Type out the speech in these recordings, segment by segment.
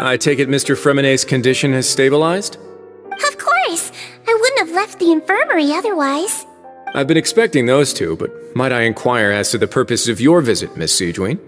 I take it Mr. Freminet's condition has stabilized? Of course! I wouldn't have left the infirmary otherwise. I've been expecting those two, but might I inquire as to the purpose of your visit, Miss Sejuine?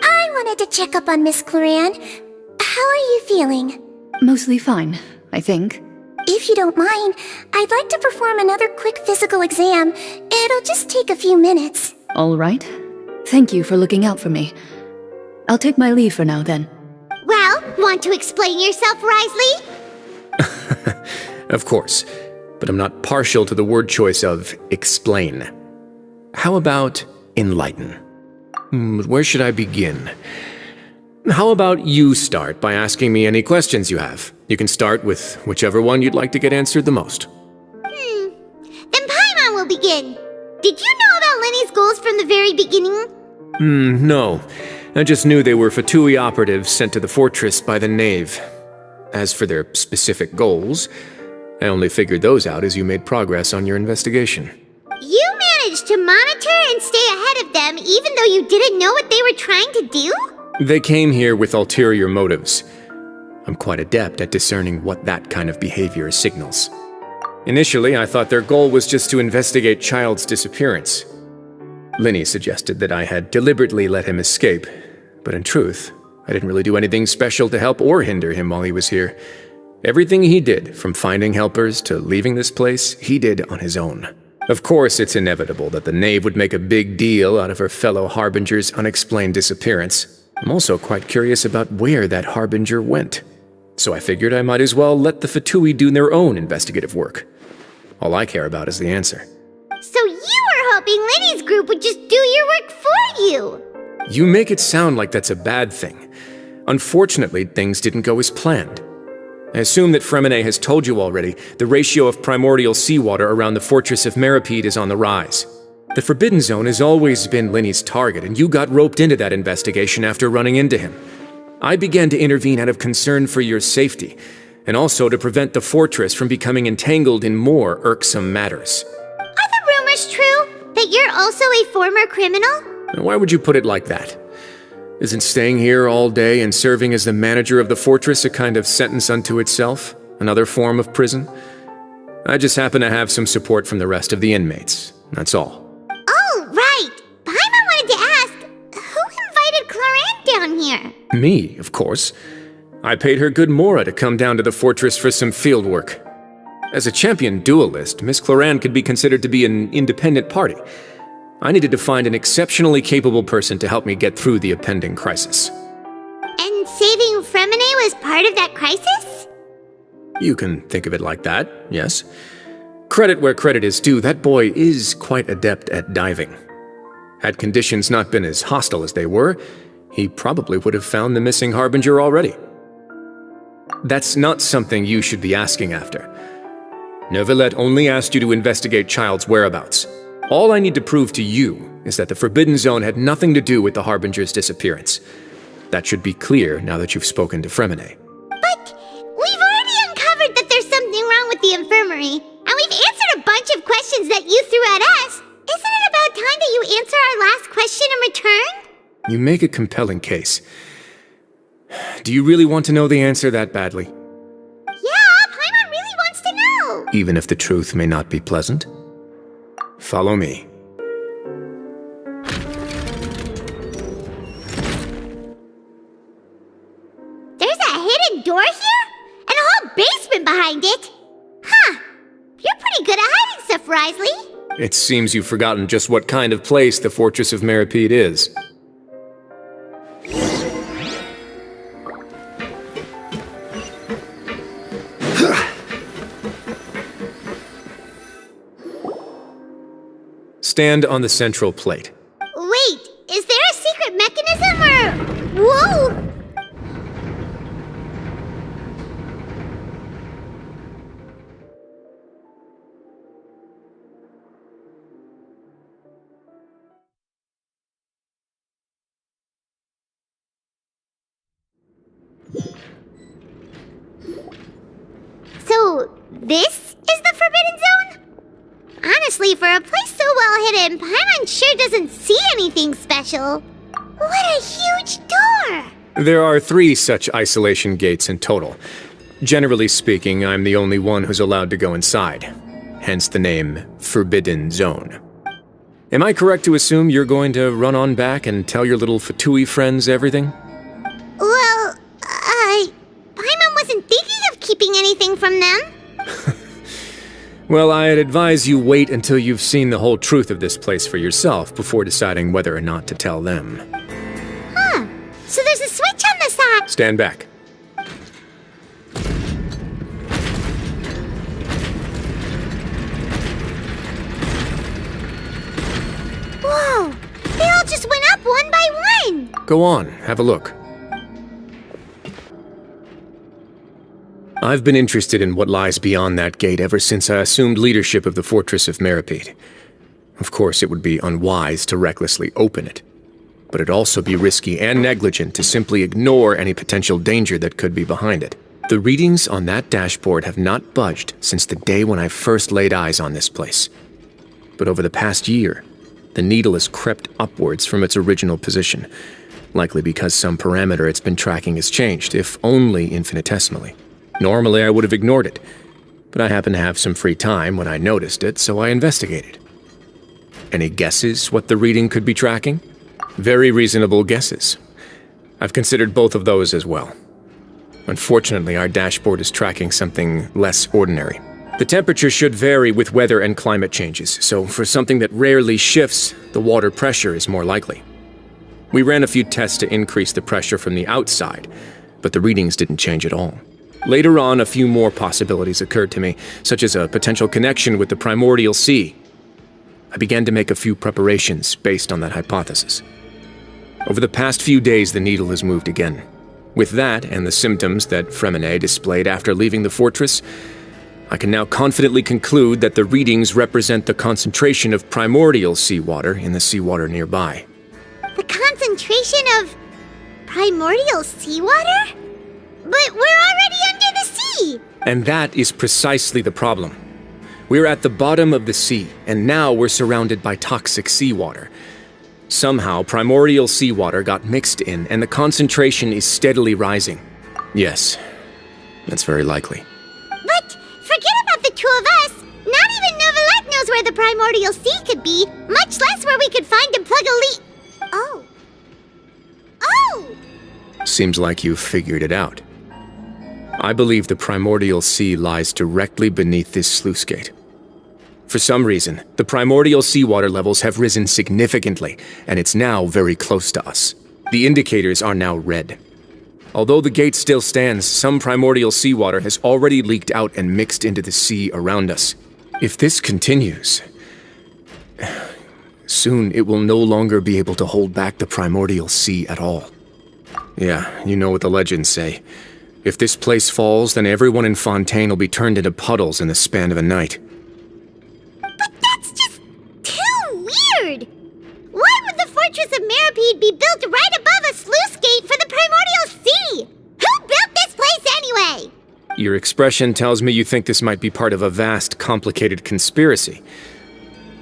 I wanted to check up on Miss Clorinde. How are you feeling? Mostly fine, I think. If you don't mind, I'd like to perform another quick physical exam. It'll just take a few minutes. All right. Thank you for looking out for me. I'll take my leave for now, then. Well, want to explain yourself, Wriothesley? Of course, but I'm not partial to the word choice of explain. How about enlighten? Where should I begin? How about you start by asking me any questions you have? You can start with whichever one you'd like to get answered the most. Then Paimon will begin. Did you know about Lyney's goals from the very beginning? No. I just knew they were fatui operatives sent to the fortress by the knave. As for their specific goals, I only figured those out as you made progress on your investigation. You managed to monitor and stay ahead of them even though you didn't know what they were trying to do? They came here with ulterior motives. I'm quite adept at discerning what that kind of behavior signals. Initially, I thought their goal was just to investigate Childe's disappearance. Lyney suggested that I had deliberately let him escape, but in truth, I didn't really do anything special to help or hinder him while he was here. Everything he did, from finding helpers to leaving this place, he did on his own. Of course, it's inevitable that the knave would make a big deal out of her fellow harbinger's unexplained disappearance. I'm also quite curious about where that harbinger went. So I figured I might as well let the fatui do their own investigative work. All I care about is the answer. So you were hoping Lyney's group would just do your work for you! You make it sound like that's a bad thing. Unfortunately, things didn't go as planned. I assume that Freminet has told you already the ratio of primordial seawater around the fortress of Meripede is on the rise. The Forbidden Zone has always been Lyney's target, and you got roped into that investigation after running into him. I began to intervene out of concern for your safety, and also to prevent the fortress from becoming entangled in more irksome matters. Are the rumors true? That you're also a former criminal? Why would you put it like that? Isn't staying here all day and serving as the manager of the fortress a kind of sentence unto itself? Another form of prison? I just happen to have some support from the rest of the inmates. That's all. Oh, right! Paimon wanted to ask, who invited Clorinde down here? Me, of course. I paid her good mora to come down to the fortress for some field work. As a champion duelist, Miss Clorinde could be considered to be an independent party. I needed to find an exceptionally capable person to help me get through the impending crisis. And saving Freminet was part of that crisis? You can think of it like that, yes. Credit where credit is due, that boy is quite adept at diving. Had conditions not been as hostile as they were, he probably would have found the missing harbinger already. That's not something you should be asking after. Neuvillette only asked you to investigate Childe's whereabouts. All I need to prove to you is that the Forbidden Zone had nothing to do with the harbinger's disappearance. That should be clear now that you've spoken to Freminet. But we've already uncovered that there's something wrong with the infirmary, and we've answered a bunch of questions that you threw at us. Isn't it about time that you answer our last question in return? You make a compelling case. Do you really want to know the answer that badly? Yeah, Paimon really wants to know. Even if the truth may not be pleasant? Follow me. There's a hidden door here? And a whole basement behind it? Huh. You're pretty good at hiding stuff, Wriothesley. It seems you've forgotten just what kind of place the Fortress of Meripede is. Stand on the central plate. Wait, is there a secret mechanism or... Whoa! So, this is the Forbidden Zone? Honestly, for a place so well hidden, Paimon sure doesn't see anything special. What a huge door! There are 3 such isolation gates in total. Generally speaking, I'm the only one who's allowed to go inside. Hence the name Forbidden Zone. Am I correct to assume you're going to run on back and tell your little fatui friends everything? Well, Paimon wasn't thinking of keeping anything from them. Well, I'd advise you wait until you've seen the whole truth of this place for yourself before deciding whether or not to tell them. Huh. So there's a switch on the side. Stand back. Whoa! They all just went up one by one! Go on, have a look. I've been interested in what lies beyond that gate ever since I assumed leadership of the Fortress of Merepede. Of course, it would be unwise to recklessly open it, but it'd also be risky and negligent to simply ignore any potential danger that could be behind it. The readings on that dashboard have not budged since the day when I first laid eyes on this place. But over the past year, the needle has crept upwards from its original position, likely because some parameter it's been tracking has changed, if only infinitesimally. Normally, I would have ignored it, but I happened to have some free time when I noticed it, so I investigated. Any guesses what the reading could be tracking? Very reasonable guesses. I've considered both of those as well. Unfortunately, our dashboard is tracking something less ordinary. The temperature should vary with weather and climate changes, so for something that rarely shifts, the water pressure is more likely. We ran a few tests to increase the pressure from the outside, but the readings didn't change at all. Later on, a few more possibilities occurred to me, such as a potential connection with the primordial sea. I began to make a few preparations based on that hypothesis. Over the past few days, the needle has moved again. With that, and the symptoms that Freminet displayed after leaving the fortress, I can now confidently conclude that the readings represent the concentration of primordial seawater in the seawater nearby. The concentration of primordial seawater? But we're already under the sea! And that is precisely the problem. We're at the bottom of the sea, and now we're surrounded by toxic seawater. Somehow, primordial seawater got mixed in, and the concentration is steadily rising. Yes, that's very likely. But forget about the 2 of us! Not even Neuvillette knows where the primordial sea could be, much less where we could find and plug a leak. Oh. Oh! Seems like you've figured it out. I believe the primordial sea lies directly beneath this sluice gate. For some reason, the primordial seawater levels have risen significantly, and it's now very close to us. The indicators are now red. Although the gate still stands, some primordial seawater has already leaked out and mixed into the sea around us. If this continues, soon it will no longer be able to hold back the primordial sea at all. Yeah, you know what the legends say. If this place falls, then everyone in Fontaine will be turned into puddles in the span of a night. But that's just too weird! Why would the Fortress of Merepede be built right above a sluice gate for the primordial sea? Who built this place anyway? Your expression tells me you think this might be part of a vast, complicated conspiracy.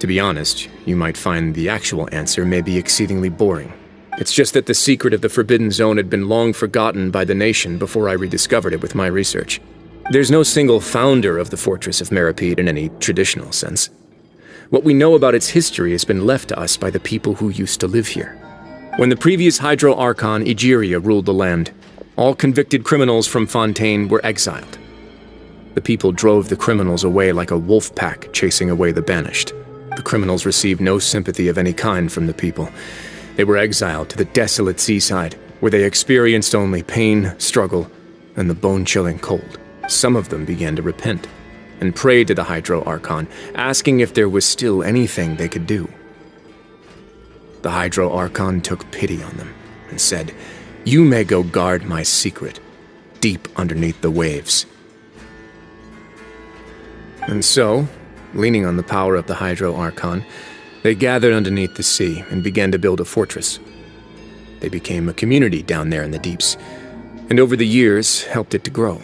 To be honest, you might find the actual answer may be exceedingly boring. It's just that the secret of the Forbidden Zone had been long forgotten by the nation before I rediscovered it with my research. There's no single founder of the Fortress of Merepede in any traditional sense. What we know about its history has been left to us by the people who used to live here. When the previous Hydro Archon Egeria ruled the land, all convicted criminals from Fontaine were exiled. The people drove the criminals away like a wolf pack chasing away the banished. The criminals received no sympathy of any kind from the people. They were exiled to the desolate seaside, where they experienced only pain, struggle, and the bone-chilling cold. Some of them began to repent, and prayed to the Hydro Archon, asking if there was still anything they could do. The Hydro Archon took pity on them, and said, "You may go guard my secret, deep underneath the waves." And so, leaning on the power of the Hydro Archon, they gathered underneath the sea and began to build a fortress. They became a community down there in the deeps, and over the years helped it to grow.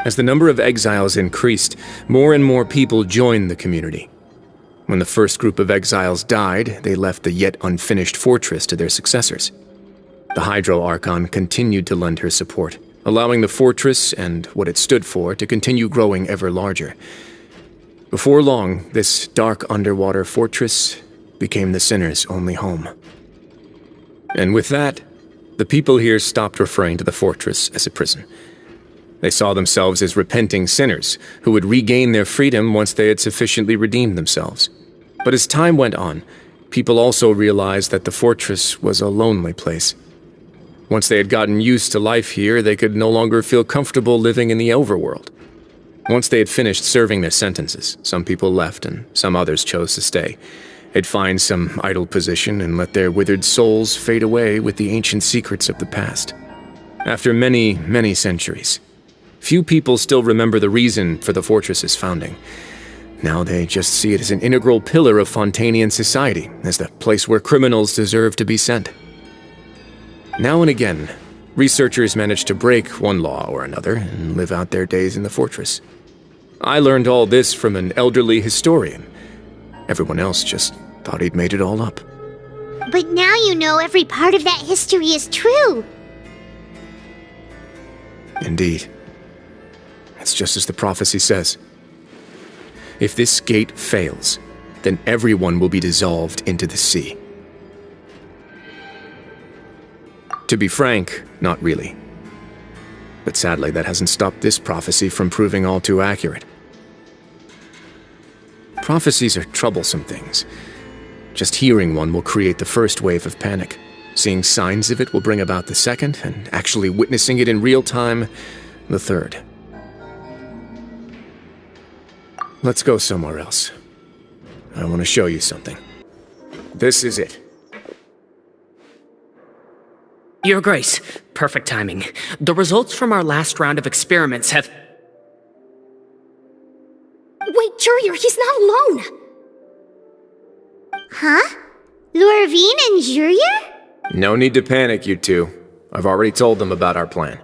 As the number of exiles increased, more and more people joined the community. When the first group of exiles died, they left the yet unfinished fortress to their successors. The Hydro Archon continued to lend her support, allowing the fortress and what it stood for to continue growing ever larger. Before long, this dark underwater fortress became the sinner's only home. And with that, the people here stopped referring to the fortress as a prison. They saw themselves as repenting sinners who would regain their freedom once they had sufficiently redeemed themselves. But as time went on, people also realized that the fortress was a lonely place. Once they had gotten used to life here, they could no longer feel comfortable living in the overworld. Once they had finished serving their sentences, some people left and some others chose to stay. They'd find some idle position and let their withered souls fade away with the ancient secrets of the past. After many, many centuries, few people still remember the reason for the fortress's founding. Now they just see it as an integral pillar of Fontainian society, as the place where criminals deserve to be sent. Now and again, researchers manage to break one law or another and live out their days in the fortress. I learned all this from an elderly historian. Everyone else just thought he'd made it all up. But now you know every part of that history is true. Indeed. It's just as the prophecy says. If this gate fails, then everyone will be dissolved into the sea. To be frank, not really. But sadly, that hasn't stopped this prophecy from proving all too accurate. Prophecies are troublesome things. Just hearing one will create the first wave of panic. Seeing signs of it will bring about the second, and actually witnessing it in real time, the third. Let's go somewhere else. I want to show you something. This is it. Your Grace, perfect timing. The results from our last round of experiments have... Wait, Jurier, he's not alone! Huh? Lorvine and Jurier? No need to panic, you two. I've already told them about our plan.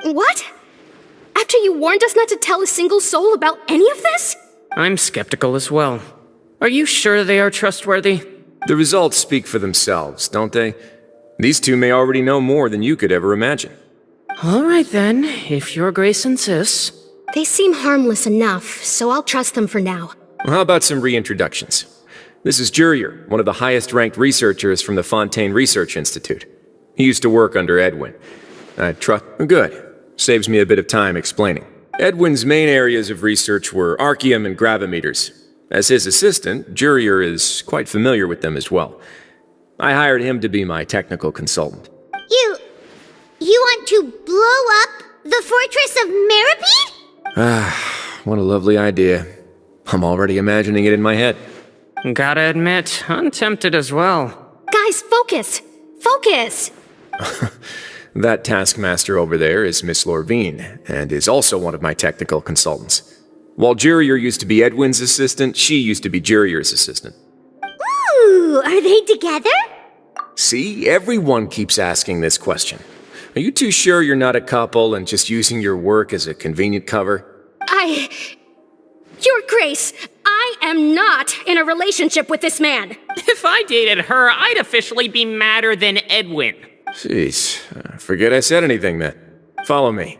What? After you warned us not to tell a single soul about any of this? I'm skeptical as well. Are you sure they are trustworthy? The results speak for themselves, don't they? These two may already know more than you could ever imagine. All right then, if Your Grace insists. They seem harmless enough, so I'll trust them for now. Well, how about some reintroductions? This is Jurier, one of the highest-ranked researchers from the Fontaine Research Institute. He used to work under Edwin. Good. Saves me a bit of time explaining. Edwin's main areas of research were archaeum and gravimeters. As his assistant, Jurier is quite familiar with them as well. I hired him to be my technical consultant. You want to blow up the fortress of Meripede? What a lovely idea. I'm already imagining it in my head. Gotta admit, I'm tempted as well. Guys, focus! Focus! That taskmaster over there is Miss Lorvine, and is also one of my technical consultants. While Jurier used to be Edwin's assistant, she used to be Jurier's assistant. Ooh, are they together? See, everyone keeps asking this question. Are you too sure you're not a couple and just using your work as a convenient cover? Your Grace, I am not in a relationship with this man. If I dated her, I'd officially be madder than Edwin. Jeez, forget I said anything then. Follow me.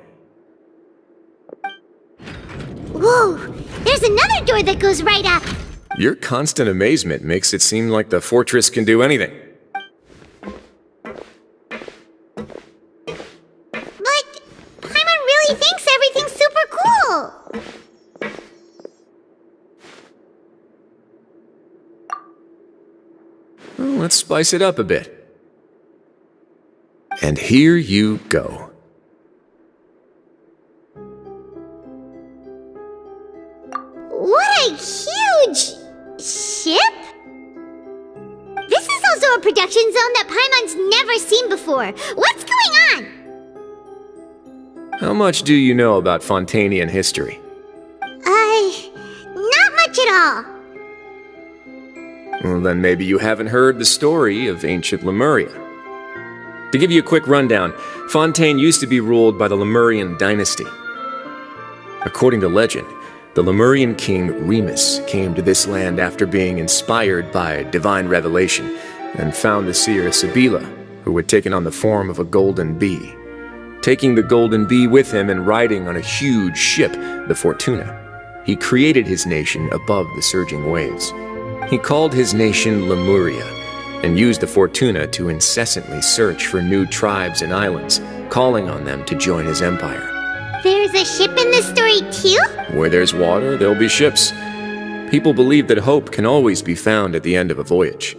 Whoa, there's another door that goes right up. Your constant amazement makes it seem like the fortress can do anything. But Paimon really thinks everything's super cool. Well, let's spice it up a bit. And here you go. What a huge ship! This is also a production zone that Paimon's never seen before. What's going on? How much do you know about Fontainian history? Not much at all. Well, then maybe you haven't heard the story of ancient Lemuria. To give you a quick rundown, Fontaine used to be ruled by the Lemurian dynasty. According to legend, The Lemurian king Remus came to this land after being inspired by divine revelation and found the seer Sibila, who had taken on the form of a golden bee. Taking the golden bee with him and riding on a huge ship, the Fortuna, he created his nation above the surging waves. He called his nation Lemuria and used the Fortuna to incessantly search for new tribes and islands, calling on them to join his empire. There's a ship in this story too? Where there's water, there'll be ships. People believe that hope can always be found at the end of a voyage.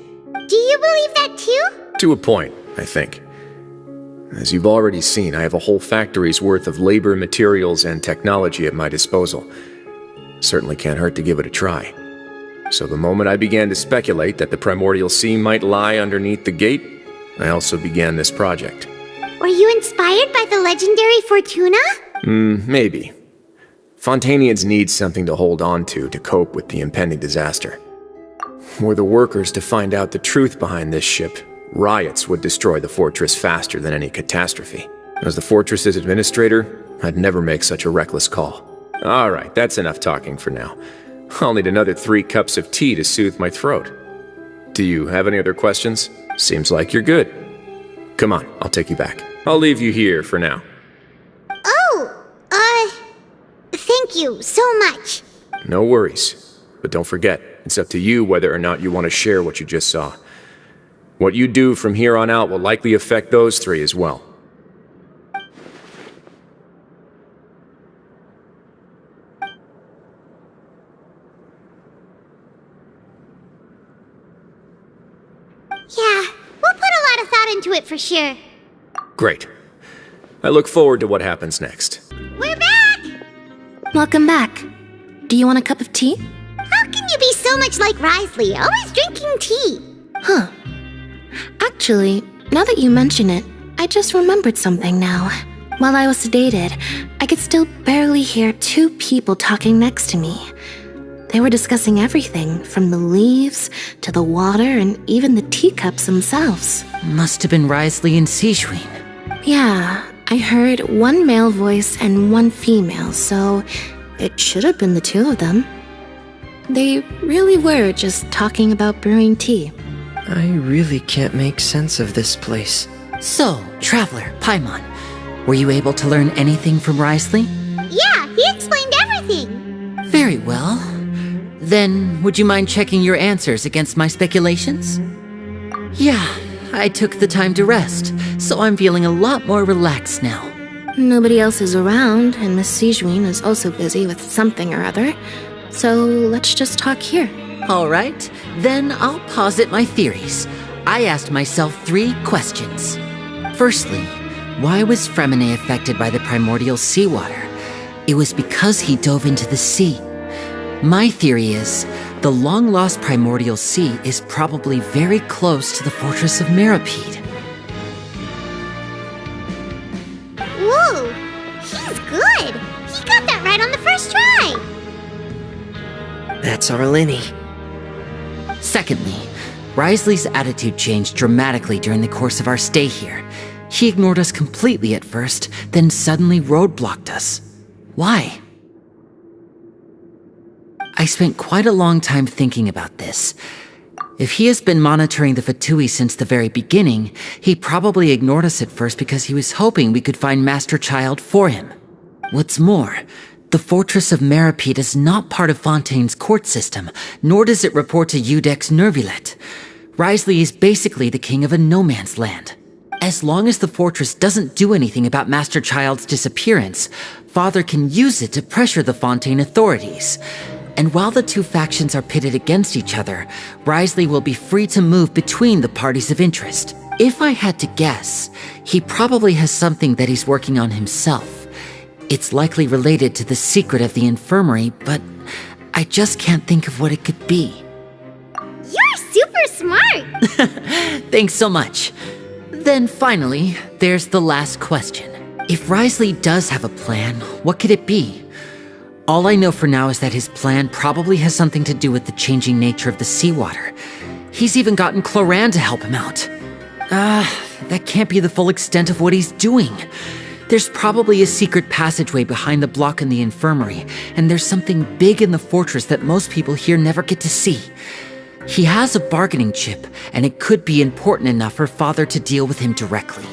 Do you believe that too? To a point, I think. As you've already seen, I have a whole factory's worth of labor, materials, and technology at my disposal. Certainly can't hurt to give it a try. So the moment I began to speculate that the primordial sea might lie underneath the gate, I also began this project. Were you inspired by the legendary Fortuna? Maybe. Fontainians need something to hold on to cope with the impending disaster. Were the workers to find out the truth behind this ship, riots would destroy the fortress faster than any catastrophe. As the fortress's administrator, I'd never make such a reckless call. Alright, that's enough talking for now. I'll need another 3 cups of tea to soothe my throat. Do you have any other questions? Seems like you're good. Come on, I'll take you back. I'll leave you here for now. Thank you so much. No worries. But don't forget, it's up to you whether or not you want to share what you just saw. What you do from here on out will likely affect those 3 as well. Yeah, we'll put a lot of thought into it for sure. Great. I look forward to what happens next. We're back! Welcome back. Do you want a cup of tea? How can you be so much like Wriothesley, always drinking tea? Huh. Actually, now that you mention it, I just remembered something now. While I was sedated, I could still barely hear 2 people talking next to me. They were discussing everything, from the leaves to the water and even the teacups themselves. Must have been Wriothesley and Sijuin. Yeah, I heard 1 male voice and 1 female, so it should have been the 2 of them. They really were just talking about brewing tea. I really can't make sense of this place. So, Traveler, Paimon, were you able to learn anything from Wriothesley? Yeah, he explained everything. Very well. Then, would you mind checking your answers against my speculations? Yeah, I took the time to rest, so I'm feeling a lot more relaxed now. Nobody else is around, and Miss Sijuin is also busy with something or other, so let's just talk here. All right, then I'll posit my theories. I asked myself 3 questions. Firstly, why was Freminet affected by the primordial seawater? It was because he dove into the sea. My theory is, the long-lost primordial sea is probably very close to the fortress of Merepede. Whoa, he's good. He got that right on the first try. That's our Lyney. Secondly, Wriothesley's attitude changed dramatically during the course of our stay here. He ignored us completely at first, then suddenly roadblocked us. Why? I spent quite a long time thinking about this. If he has been monitoring the fatui since the very beginning, he probably ignored us at first because he was hoping we could find Master Childe for him. What's more, the Fortress of Merepede is not part of Fontaine's court system, nor does it report to Eudex's neuvillette. Wriothesley is basically the king of a no-man's land. As long as the fortress doesn't do anything about Master Childe's disappearance, Father can use it to pressure the Fontaine authorities. And while the 2 factions are pitted against each other, Wriothesley will be free to move between the parties of interest. If I had to guess, he probably has something that he's working on himself. It's likely related to the secret of the infirmary, but I just can't think of what it could be. You're super smart. Thanks so much. Then finally, there's the last question. If Wriothesley does have a plan, what could it be? All I know for now is that his plan probably has something to do with the changing nature of the seawater. He's even gotten clorinde to help him out. That can't be the full extent of what he's doing. There's probably a secret passageway behind the block in the infirmary, and there's something big in the fortress that most people here never get to see. He has a bargaining chip, and it could be important enough for Father to deal with him directly.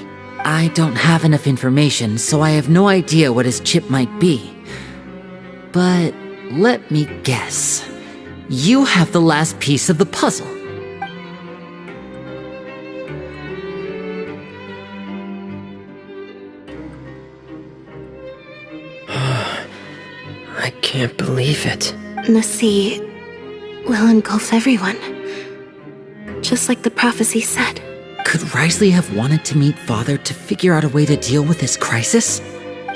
I don't have enough information, so I have no idea what his chip might be. But let me guess. You have the last piece of the puzzle. I can't believe it. The sea will engulf everyone. Just like the prophecy said. Could Wriothesley have wanted to meet Father to figure out a way to deal with this crisis?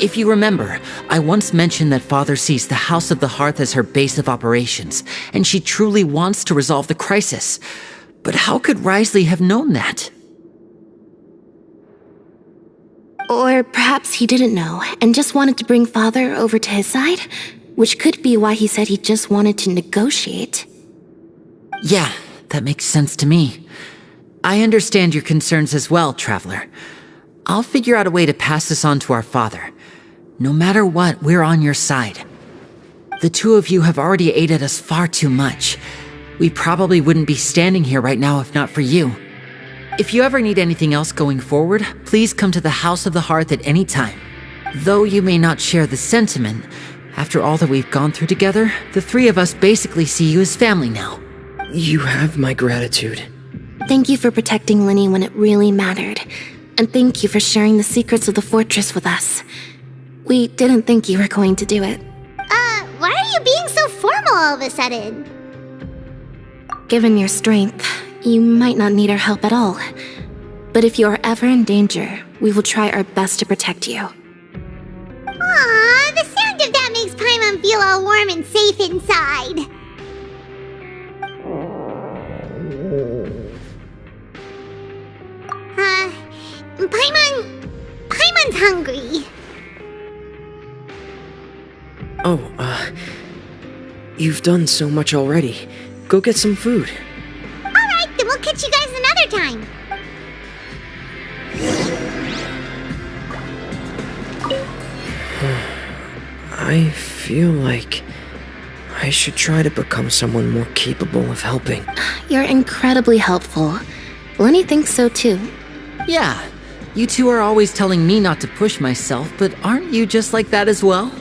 If you remember, I once mentioned that Father sees the House of the Hearth as her base of operations, and she truly wants to resolve the crisis. But how could Wriothesley have known that? Or perhaps he didn't know, and just wanted to bring Father over to his side? Which could be why he said he just wanted to negotiate. Yeah, that makes sense to me. I understand your concerns as well, Traveler. I'll figure out a way to pass this on to our father. No matter what, we're on your side. The two of you have already aided us far too much. We probably wouldn't be standing here right now if not for you. If you ever need anything else going forward, please come to the House of the Hearth at any time. Though you may not share the sentiment, after all that we've gone through together, the three of us basically see you as family now. You have my gratitude. Thank you for protecting Lyney when it really mattered. And thank you for sharing the secrets of the fortress with us. We didn't think you were going to do it. Why are you being so formal all of a sudden? Given your strength, you might not need our help at all. But if you are ever in danger, we will try our best to protect you. Aww, the sound of that makes Paimon feel all warm and safe inside. Paimon's hungry. Oh, you've done so much already. Go get some food. Alright, then we'll catch you guys another time. I feel like I should try to become someone more capable of helping. You're incredibly helpful. Lyney thinks so too. Yeah, you two are always telling me not to push myself, but aren't you just like that as well?